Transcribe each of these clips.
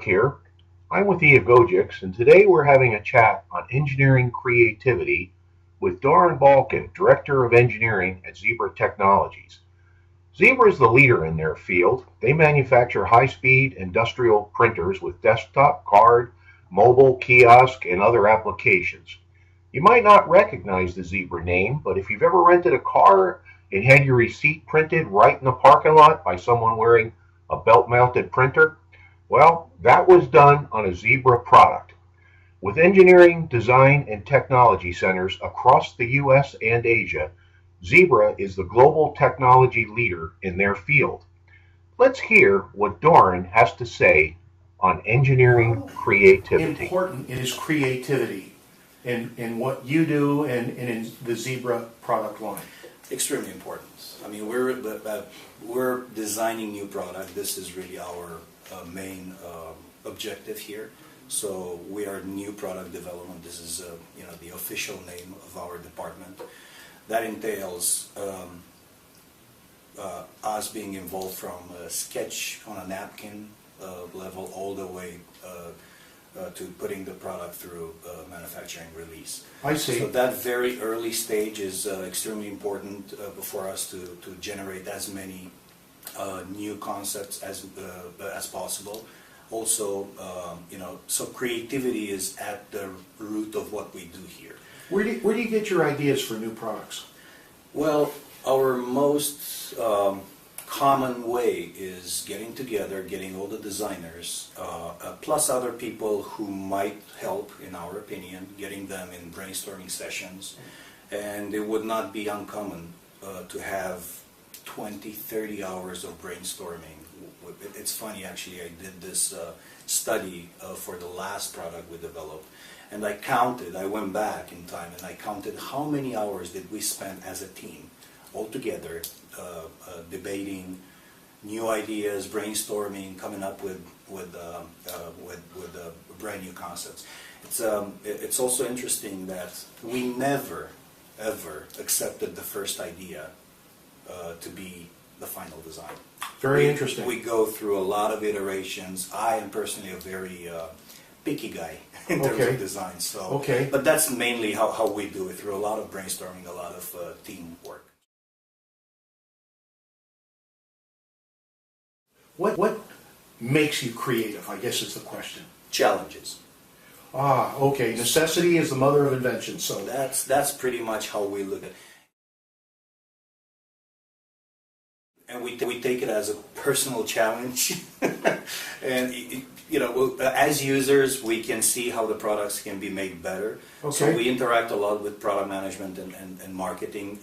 Mark here. I'm with Eogogics, and today we're having a chat on engineering creativity with Balcan, Director of Engineering at Zebra Technologies. Zebra is the leader in their field. They manufacture high-speed industrial printers with desktop, card, mobile, kiosk, and other applications. You might not recognize the Zebra name, but if you've ever rented a car and had your receipt printed right in the parking lot by someone wearing a belt-mounted printer, well, that was done on a Zebra product. With engineering, design, and technology centers across the US and Asia, Zebra is the global technology leader in their field. Let's hear what Doran has to say on engineering creativity. How important is creativity in what you do and in the Zebra product line? Extremely important. I mean, we're designing new product. This is really our main objective here. So we are new product development. This is the official name of our department. That entails us being involved from a sketch on a napkin level all the way to putting the product through manufacturing release. I see. So that very early stage is extremely important for us to generate as many new concepts as possible. Also, so creativity is at the root of what we do here. Where do you get your ideas for new products? Well, our most common way is getting together, getting all the designers, plus other people who might help, in our opinion, getting them in brainstorming sessions. And it would not be uncommon to have 20, 30 hours of brainstorming. It's funny, actually, I did this study for the last product we developed, and I went back in time and I counted how many hours did we spend as a team all together debating new ideas, brainstorming, coming up with brand new concepts. It's also interesting that we never ever accepted the first idea to be the final design. Very interesting. We go through a lot of iterations. I am personally a very picky guy in terms of design. So, but that's mainly how we do it, through a lot of brainstorming, a lot of teamwork. What makes you creative, I guess is the question. Challenges. Ah, okay. Necessity is the mother of invention. So that's pretty much how we look at it. And we take it as a personal challenge. And as users, we can see how the products can be made better. So we interact a lot with product management and marketing.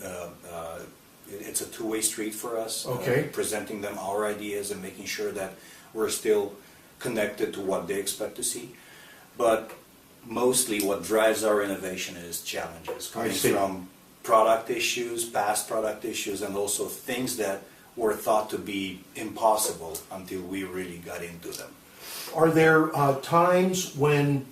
It's a two-way street for us, presenting them our ideas and making sure that we're still connected to what they expect to see. But mostly what drives our innovation is challenges coming from product issues, past product issues, and also things that were thought to be impossible until we really got into them. Are there times when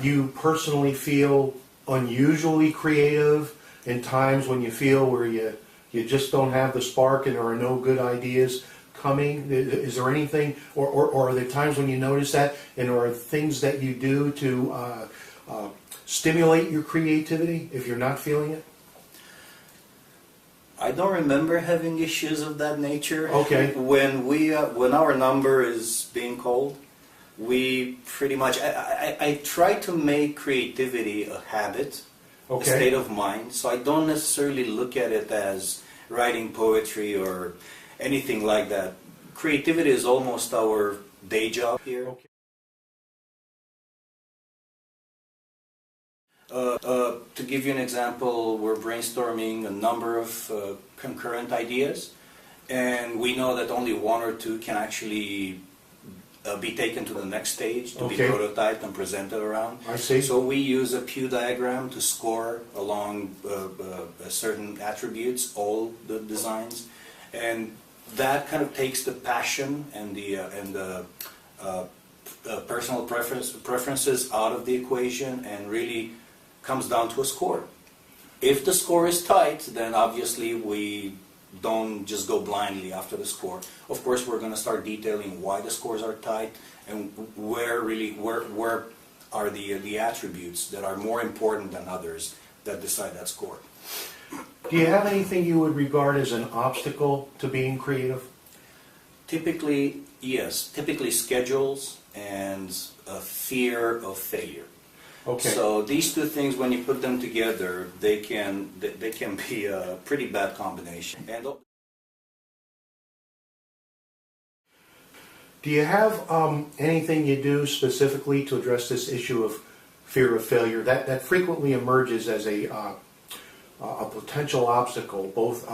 you personally feel unusually creative, and times when you feel where you just don't have the spark and there are no good ideas coming? Is there anything, or are there times when you notice that, and are there things that you do to stimulate your creativity if you're not feeling it? I don't remember having issues of that nature. Okay. When our number is being called, we pretty much I try to make creativity a habit, a state of mind. So I don't necessarily look at it as writing poetry or anything like that. Creativity is almost our day job here. To give you an example, we're brainstorming a number of concurrent ideas, and we know that only one or two can actually be taken to the next stage to be prototyped and presented around. I see. So we use a Pew diagram to score along certain attributes, all the designs, and that kind of takes the passion and the personal preferences out of the equation and really comes down to a score. If the score is tight, then obviously we don't just go blindly after the score. Of course, we're going to start detailing why the scores are tight and where are the attributes that are more important than others that decide that score. Do you have anything you would regard as an obstacle to being creative? Typically, yes. Typically schedules and a fear of failure. Okay. So these two things, when you put them together, they can be a pretty bad combination. And do you have anything you do specifically to address this issue of fear of failure? That frequently emerges as a potential obstacle, both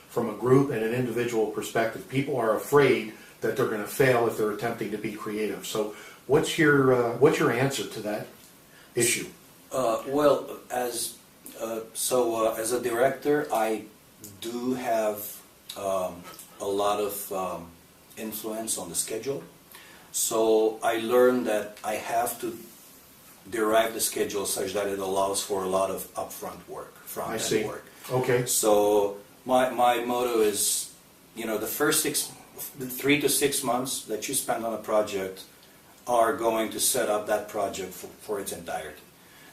from a group and an individual perspective. People are afraid that they're going to fail if they're attempting to be creative. So, what's your answer to that issue? Well, as a director, I do have a lot of influence on the schedule. So I learned that I have to derive the schedule such that it allows for a lot of upfront work, front-end work. Okay. So my motto is, the first 3 to 6 months that you spend on a project are going to set up that project for its entirety.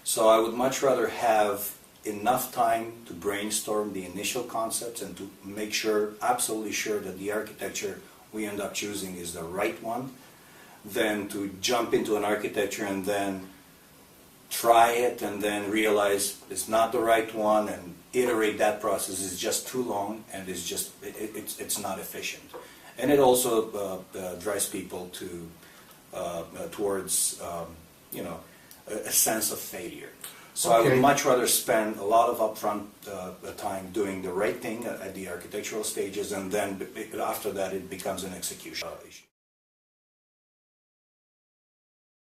So I would much rather have enough time to brainstorm the initial concepts and to make sure, absolutely sure, that the architecture we end up choosing is the right one, than to jump into an architecture and then try it and then realize it's not the right one and iterate that process is just too long and it's not efficient. And it also drives people towards a sense of failure. So I would much rather spend a lot of upfront time doing the right thing at the architectural stages, and then after that it becomes an execution issue.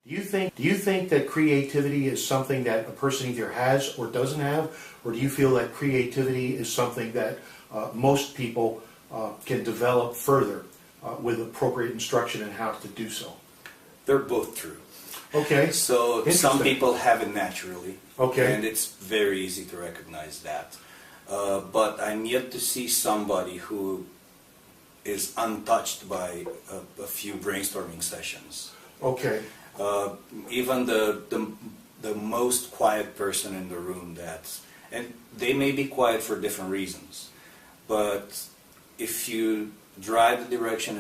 Do you think that creativity is something that a person either has or doesn't have, or do you feel that creativity is something that most people can develop further with appropriate instruction in how to do so? They're both true. Okay. So some people have it naturally. Okay. And it's very easy to recognize that. But I'm yet to see somebody who is untouched by a few brainstorming sessions. Okay. Even the most quiet person in the room, and they may be quiet for different reasons, but if you drive the direction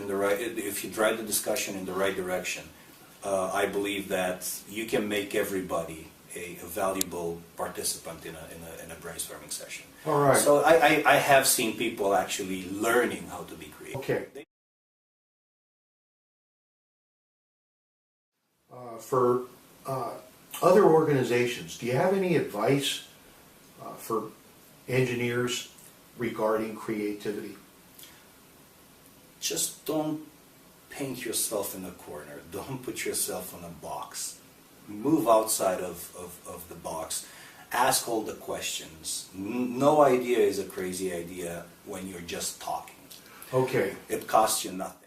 if you drive the discussion in the right direction, I believe that you can make everybody a valuable participant in a brainstorming session. All right. So I have seen people actually learning how to be creative. Okay. For other organizations, do you have any advice for engineers regarding creativity? Just don't paint yourself in a corner. Don't put yourself in a box. Move outside of the box. Ask all the questions. No idea is a crazy idea when you're just talking. Okay. It costs you nothing.